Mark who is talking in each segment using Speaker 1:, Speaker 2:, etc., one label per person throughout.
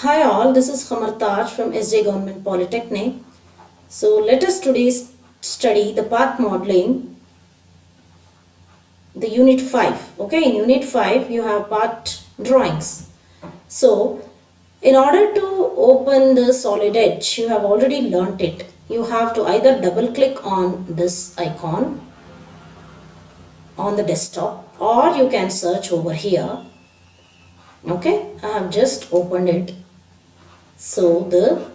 Speaker 1: Hi all, this is Khamar from SJ Government Polytechnic. So let us today study the path modeling, the unit 5. Okay, in unit 5 you have path drawings. So in order to open the solid edge, you have already learnt it. You have to either double click on this icon on the desktop or you can search over here. Okay, I have just opened it. So the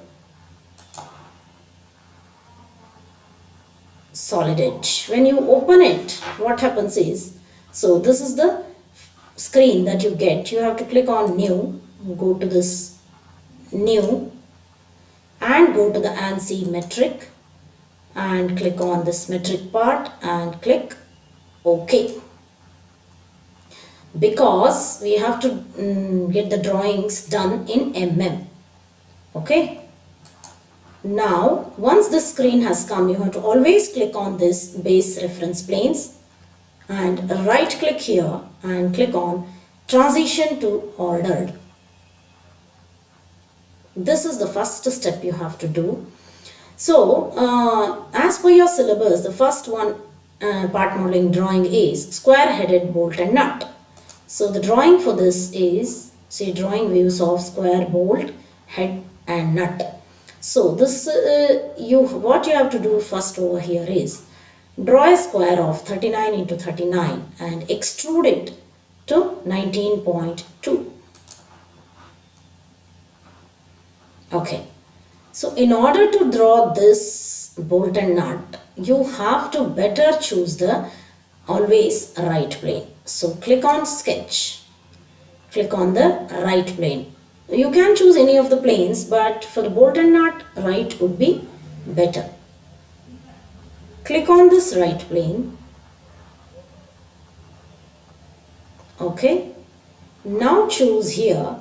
Speaker 1: solid edge, when you open it, what happens is, so this is the screen that you get. You have to click on new, go to this new and go to the ANSI metric and click on this metric part and click OK, because we have to get the drawings done in mm. Okay, now once this screen has come, you have to always click on this base reference planes and right click here and click on transition to ordered. This is the first step you have to do. So as per your syllabus, the first one part modeling drawing is square headed bolt and nut. So the drawing for this is, say, drawing views of square bolt, head and nut. So this what you have to do first over here is draw a square of 39 into 39 and extrude it to 19.2. Okay, so in order to draw this bolt and nut, you have to better choose the always right plane. So click on sketch, click on the right plane. You can choose any of the planes, but for the bolt and nut, right would be better. Click on this right plane. Okay, now choose here,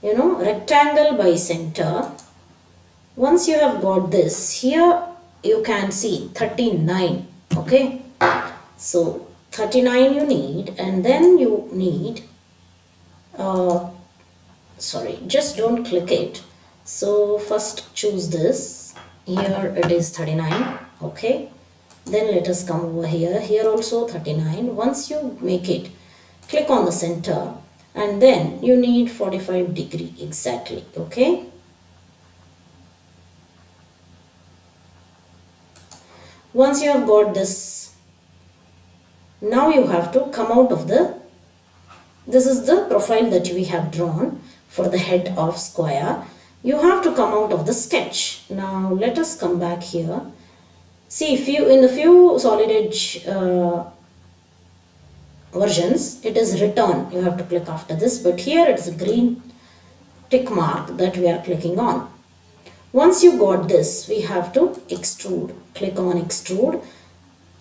Speaker 1: rectangle by center. Once you have got this, here you can see 39. Okay, so 39 you need, and then you need just don't click it. So first choose this. Here it is 39. Okay, then let us come over here. Here also 39. Once you make it, click on the center and then you need 45 degree exactly. Okay, once you have got this, now you have to come out of this is the profile that we have drawn for the head of square. You have to come out of the sketch. Now let us come back here. See, in the few solid edge versions, it is return. You have to click after this, but here it is a green tick mark that we are clicking on. Once you got this, we have to extrude. Click on extrude.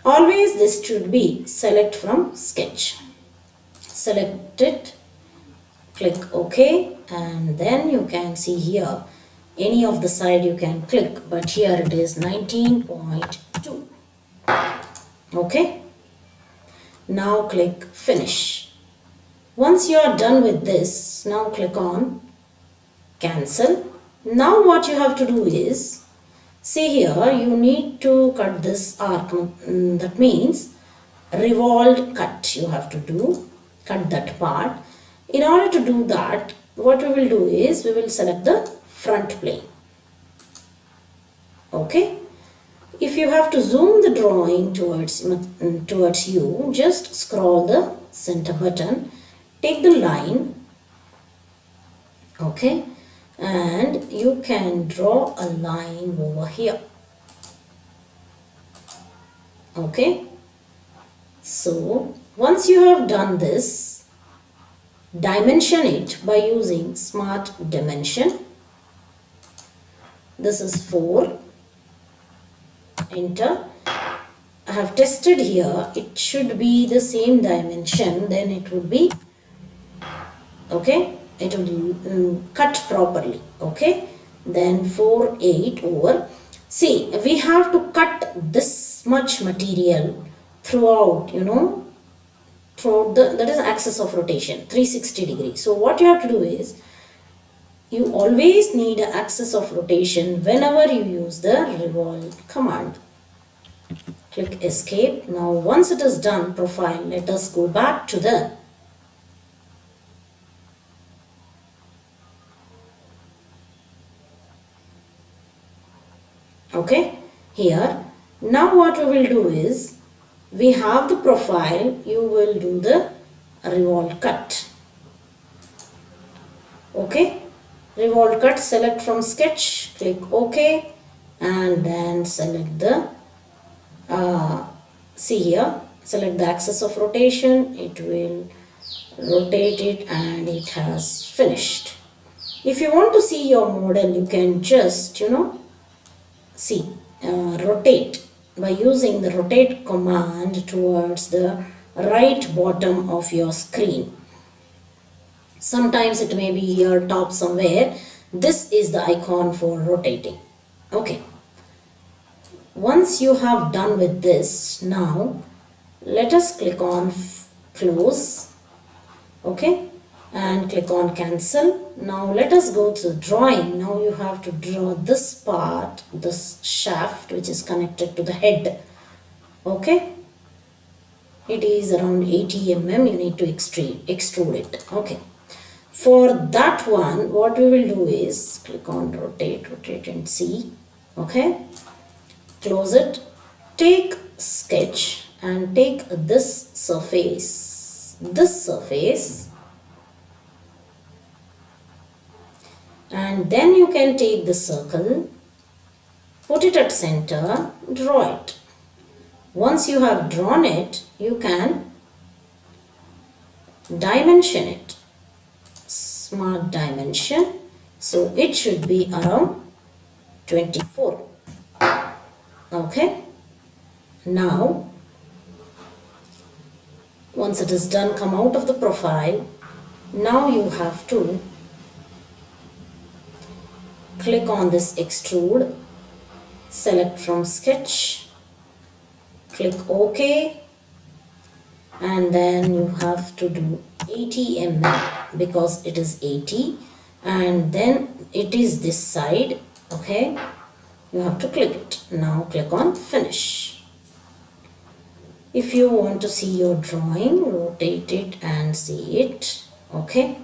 Speaker 1: Always this should be select from sketch. Select it, click OK, and then you can see here any of the side you can click, but here it is 19.2. Okay, now click finish. Once you are done with this, now click on cancel. Now what you have to do is, see here, you need to cut this arc. That means revolved cut you have to do. Cut that part. In order to do that, what we will do is we will select the front plane. Okay, if you have to zoom the drawing towards you, just scroll the center button, take the line, okay, and you can draw a line over here. Okay, so once you have done this, dimension it by using smart dimension. This is 4. Enter. I have tested here. It should be the same dimension. Then it would be, okay, it will cut properly. Okay, then 4/8 over. See, we have to cut this much material throughout, throughout that is axis of rotation, 360 degrees. So what you have to do is, you always need an axis of rotation whenever you use the revolve command. Click escape. Now once it is done, profile, let us go back to the okay, here. Now what we will do is, we have the profile, you will do the revolve cut. Okay, revolve cut, select from sketch, click OK, and then select the see here, select the axis of rotation, it will rotate it and it has finished. If you want to see your model, you can just see rotate by using the rotate command towards the right bottom of your screen. Sometimes it may be here top somewhere. This is the icon for rotating. Okay. Once you have done with this, now let us click on close. Okay. And click on cancel. Now let us go to drawing. Now you have to draw this part, this shaft which is connected to the head. Okay. It is around 80 mm. You need to extrude it. Okay. For that one, what we will do is click on rotate and see. Okay. Close it. Take sketch and take this surface. And then you can take the circle, put it at center, draw it. Once you have drawn it, you can dimension it. Smart dimension. So it should be around 24. Okay. Now, once it is done, come out of the profile. Now you have to click on this extrude, select from sketch, click OK, and then you have to do 80 mm because it is 80, and then it is this side. Okay, you have to click it. Now click on finish. If you want to see your drawing, rotate it and see it. Okay.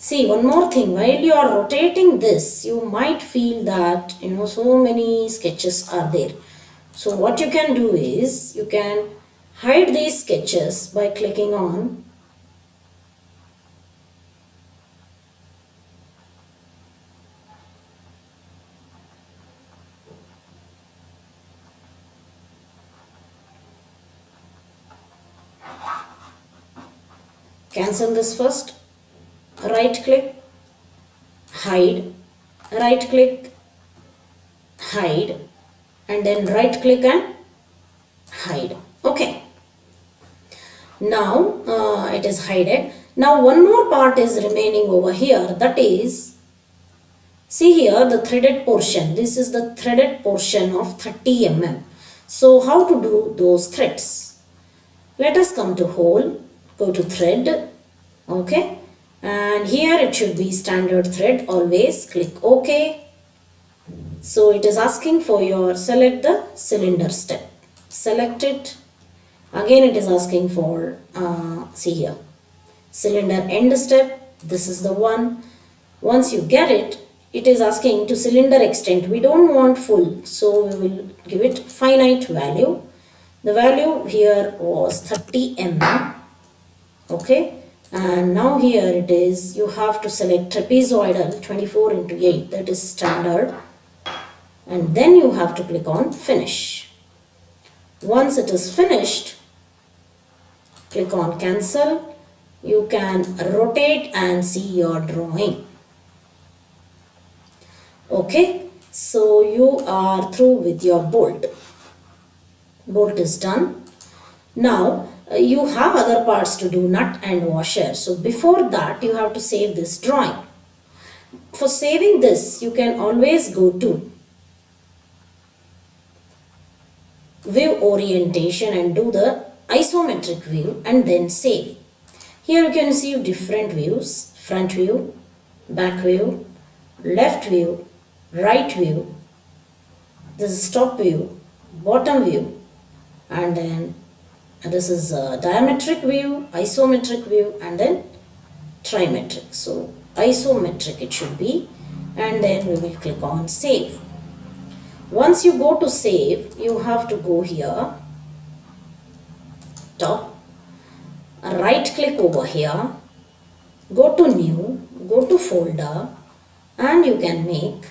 Speaker 1: See, one more thing, while you are rotating this, you might feel that so many sketches are there. So what you can do is, you can hide these sketches by clicking on cancel this first, right click, hide, right click, hide, and then right click and hide. Okay. Now it is hidden. Now one more part is remaining over here, that is, see here the threaded portion. This is the threaded portion of 30 mm. So how to do those threads? Let us come to hole, go to thread. Okay. And here it should be standard thread, always click OK. So it is asking for your, select the cylinder step, select it. Again it is asking for, see here, cylinder end step, this is the one. Once you get it, it is asking to cylinder extent. We don't want full, so we will give it finite value. The value here was 30 mm. Okay. And now here it is, you have to select trapezoidal 24 into 8, that is standard, and then you have to click on finish. Once it is finished, click on cancel. You can rotate and see your drawing. Okay, so you are through with your bolt. Bolt is done. Now you have other parts to do, nut and washer. So before that you have to save this drawing. For saving this, you can always go to view orientation and do the isometric view and then save. Here you can see different views, front view, back view, left view, right view, this is top view, bottom view, and then this is a diametric view, isometric view, and then trimetric. So isometric it should be, and then we will click on save. Once you go to save, you have to go here, top, right click over here, go to new, go to folder, and you can make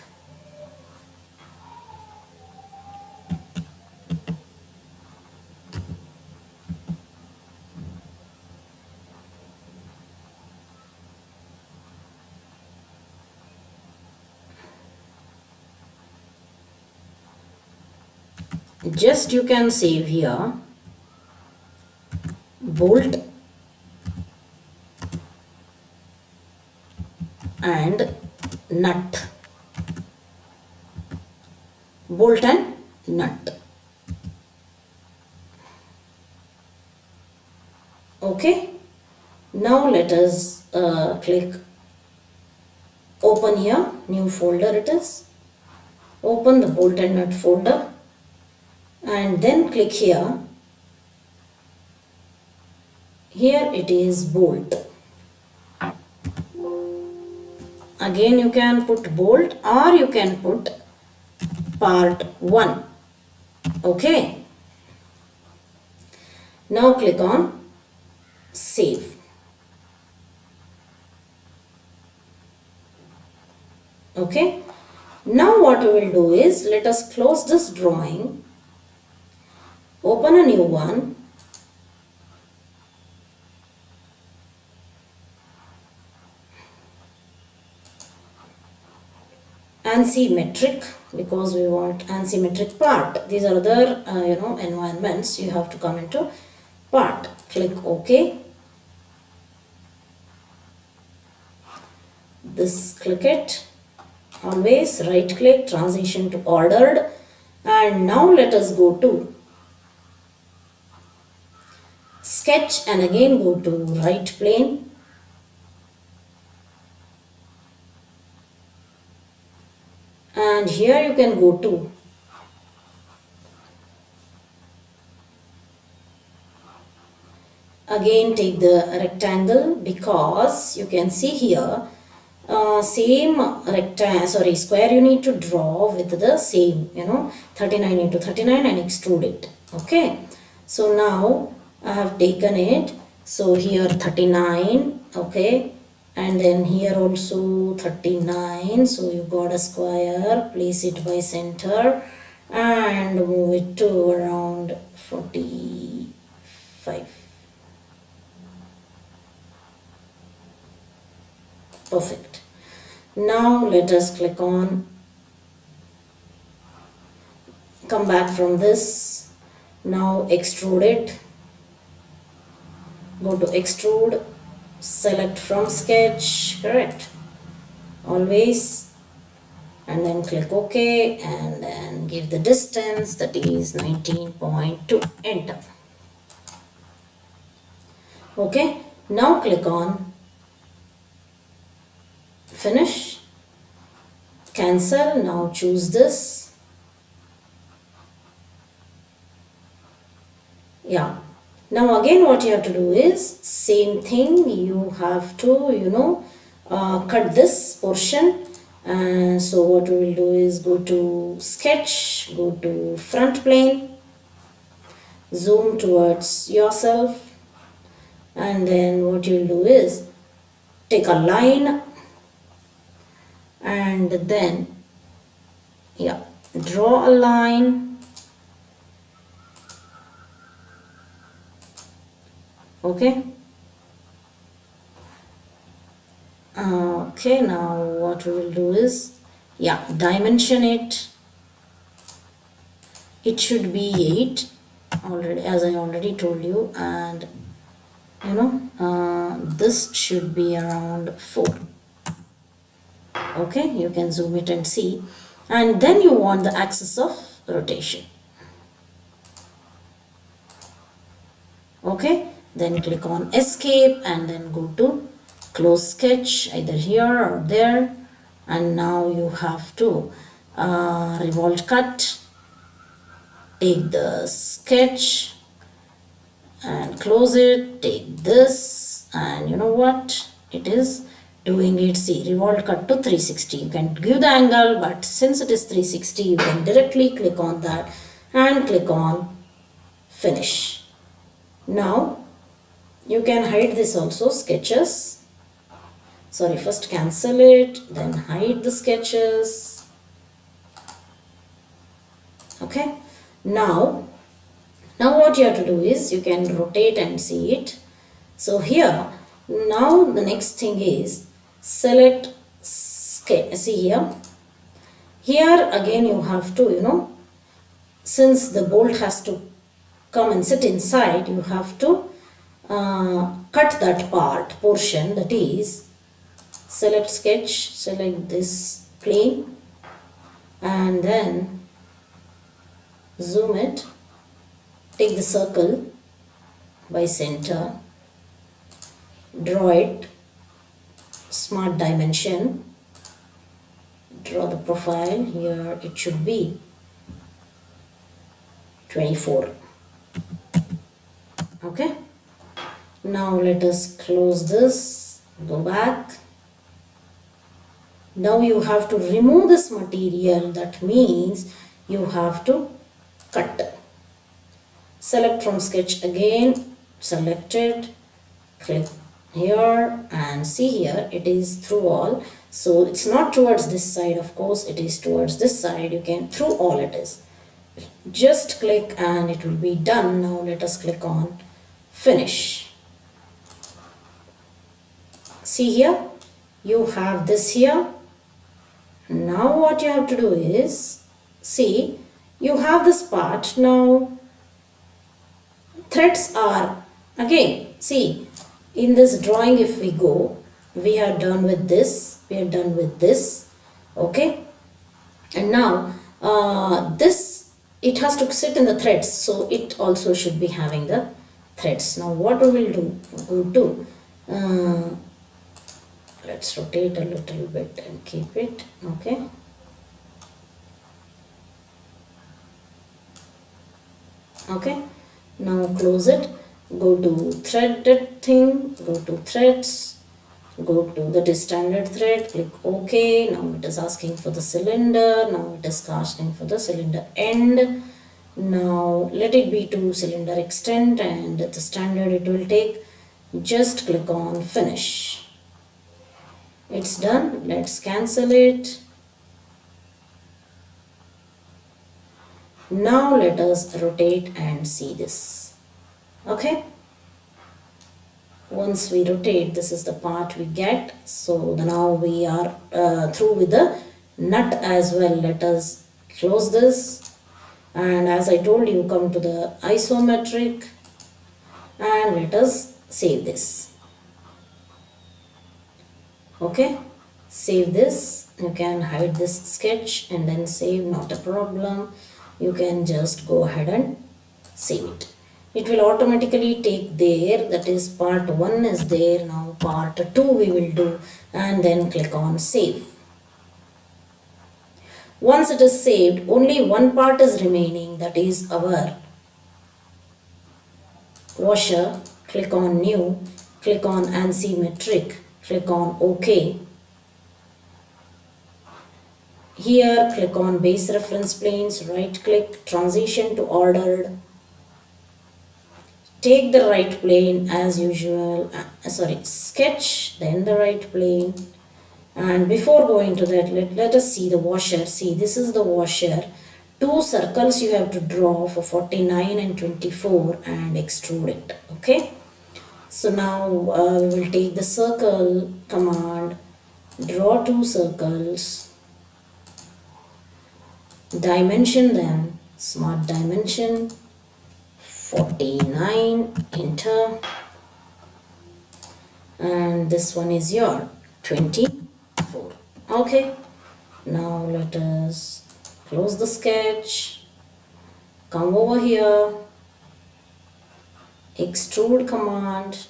Speaker 1: just you can save here bolt and nut, bolt and nut. Okay, now let us click open here, new folder it is, open the bolt and nut folder, and then click here, here it is bolt. Again you can put bolt or you can put part 1. Okay, now click on save. Okay, now what we will do is, let us close this drawing, open a new one, ANSI metric, because we want ANSI metric part. These are other environments, you have to come into part. Click OK. This click it, always right click, transition to ordered, and now let us go to sketch and again go to right plane. And here you can go to again take the rectangle, because you can see here same square you need to draw with the same 39 into 39 and extrude it. Okay, so now I have taken it, so here 39, okay, and then here also 39, so you got a square, place it by center and move it to around 45. Perfect. Now let us click on, come back from this, now extrude it, go to extrude, select from sketch, correct, always, and then click OK, and then give the distance, that is 19.2, enter. Okay, now click on finish, cancel, now choose this, yeah. Now again what you have to do is same thing, you have to cut this portion, and so what we will do is go to sketch, go to front plane, zoom towards yourself, and then what you will do is take a line and then draw a line. Okay, okay, now what we will do is dimension it, it should be 8 already, as I already told you, and this should be around 4. Okay, you can zoom it and see, and then you want the axis of rotation. Okay, then click on escape and then go to close sketch either here or there, and now you have to revolve cut, take the sketch and close it, take this, and you know what it is doing it. See, revolve cut to 360. You can give the angle, but since it is 360, you can directly click on that and click on finish. Now you can hide this also, sketches. Sorry, first cancel it, then hide the sketches. Okay, now what you have to do is you can rotate and see it. So here, now the next thing is select sketch. See here again you have to, since the bolt has to come and sit inside, you have to cut that portion, that is select sketch, select this plane, and then zoom it, take the circle by center, draw it, smart dimension, draw the profile. Here it should be 24. Okay, now let us close this, go back. Now you have to remove this material, that means you have to cut. Select from sketch again, select it, click here, and see here it is through all. So it's not towards this side, of course it is towards this side. You can, through all it is. Just click and it will be done. Now let us click on finish. See here, you have this here. Now what you have to do is, see, you have this part. Now threads are, again, see, in this drawing if we go, we are done with this, okay, and now this, it has to sit in the threads, so it also should be having the threads. Now what we will do, let's rotate a little bit and keep it, okay. Okay, now close it, go to threaded thing, go to threads, go to that is standard thread, click OK. Now it is asking for the cylinder, now it is asking for the cylinder end. Now let it be to cylinder extent, and the standard it will take. Just click on finish. It's done. Let's cancel it. Now let us rotate and see this. Okay, once we rotate, this is the part we get. So now we are through with the nut as well. Let us close this, and as I told you, come to the isometric and let us save this. Okay, save this. You can hide this sketch and then save, not a problem. You can just go ahead and save it. It will automatically take there, that is part 1 is there. Now part 2 we will do, and then click on save. Once it is saved, only one part is remaining, that is our washer. Click on new, click on asymmetric, click on OK. Here click on base reference planes, right click, transition to ordered. Take the right plane as usual, sketch, then the right plane. And before going to that, let us see the washer. See, this is the washer. 2 circles you have to draw for 49 and 24 and extrude it. Okay. So now we will take the circle command, draw 2 circles, dimension them, smart dimension, 49, enter, and this one is your 24. Okay, now let us close the sketch, come over here, extrude command,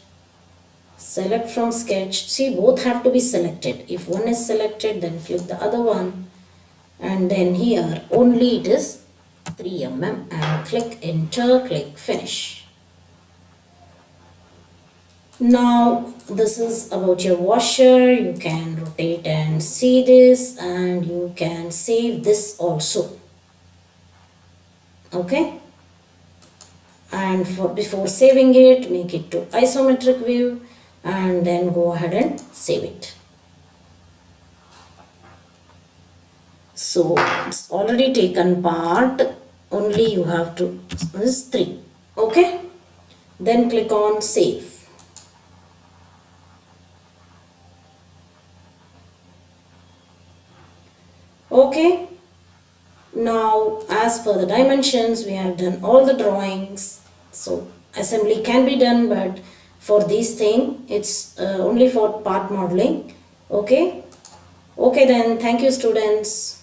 Speaker 1: select from sketch. See, both have to be selected. If one is selected, then click the other one, and then here only it is 3 mm, and click enter, click finish. Now this is about your washer. You can rotate and see this, and you can save this also. Okay, and before saving it, make it to isometric view and then go ahead and save it. So it's already taken part, only you have to, this is 3. Okay, then click on save. Okay, now as per the dimensions, we have done all the drawings. So assembly can be done, but for this thing it's only for part modeling. Okay, then thank you students.